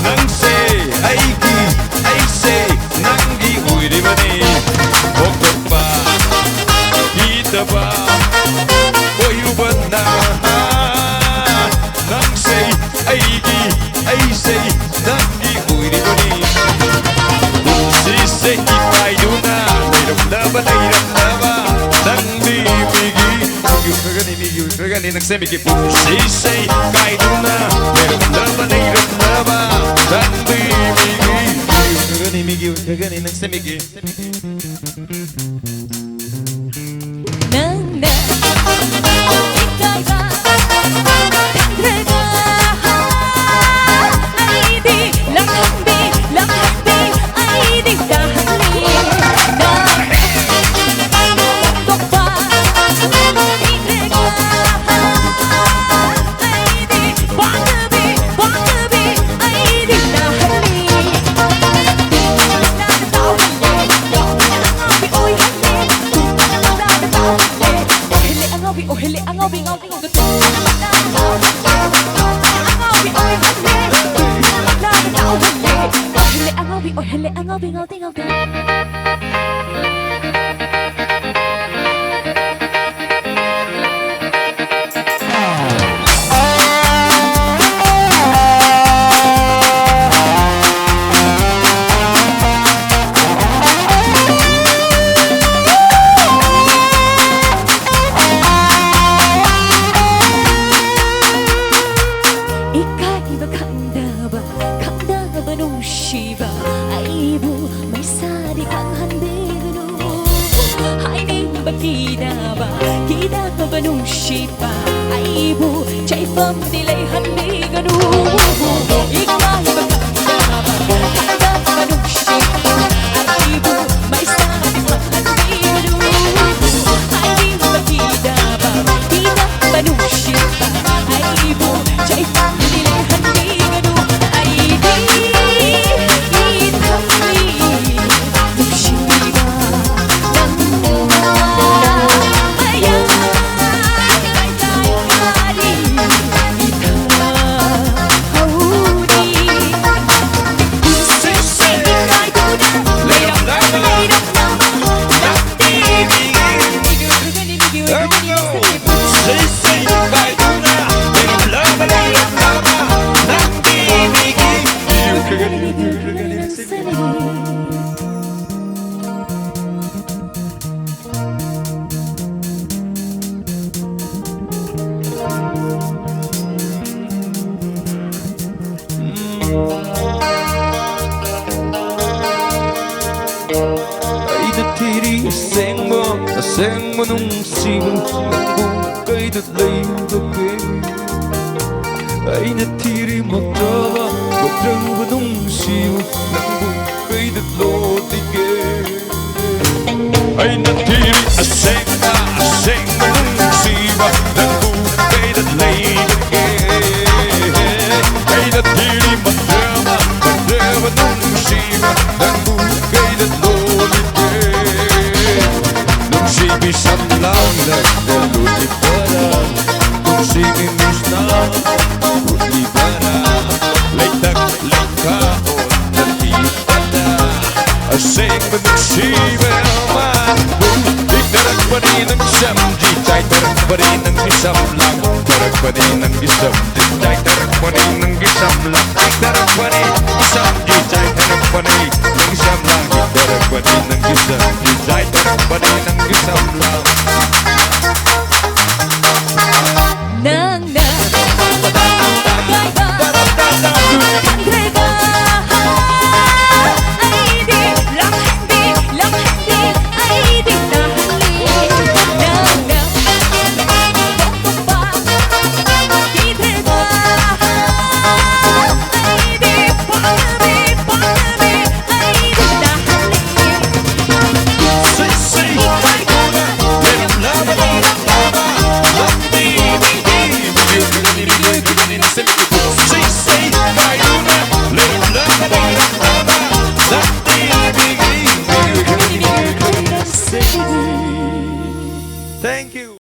ꯅꯪꯁꯦ ꯑꯩꯁꯦ ꯅꯪꯒꯤ ꯑꯣꯏꯔꯤꯕꯅꯤ ꯍꯣꯡꯗꯣꯛꯄ ꯀꯤꯗꯕ ꯑꯣꯏꯔꯨꯕꯅ ꯅꯪꯁꯦ ꯑꯩꯁꯦ ꯅꯪꯒꯤ ꯑꯣꯏꯔꯤꯕꯅꯤ ꯄꯨꯟꯁꯤꯁꯦ 이까이두나 ꯂꯩꯔꯝꯗꯕ ꯅꯪꯗꯤ 미기 울거니 ꯅꯪꯁꯦ ꯄꯨꯟꯁꯤꯁꯦ 이까이두나 ꯂꯩꯔꯝꯗꯕ ꯅꯪꯗꯤ 미기 울거니 ꯅꯪꯁꯦ 난 Ekaiba Khangdaba 아이디 랑랑비 아이디 다하니 나 똑바 이래가 아이디 왕급이 아이디 다하니 오헬레 앙어비 Ekaiba Khangdaba nungsiba aibu may sari kang handegano Hai nimba kidaba nungsiba aibu chay pam dilay handegano Ekaiba Khangdaba nungsiba aibu may sari kang handegano Hai nimba kidaba nungsiba aibu chay pam dilay handegano Ay natiri aseng mo nung sigo Nagkukay na laygabi Ay natiri magdrang mo nung sigo Nagkukay na lotige Ay natiri aseng mo nung sigo Nagkukay na laygabi Ay natiri magdrang mo nung sigo Nagkukay na lotige Nung sibisam lang nagdaluti para Nung simimis na putli para Laykaon nagtipada Aseng mo nung sibelman Tigdarag pa rin ang isang Jitay tarag pa rin ang isang lang Tarag pa rin ang isang Jitay tarag pa rin ang isang lang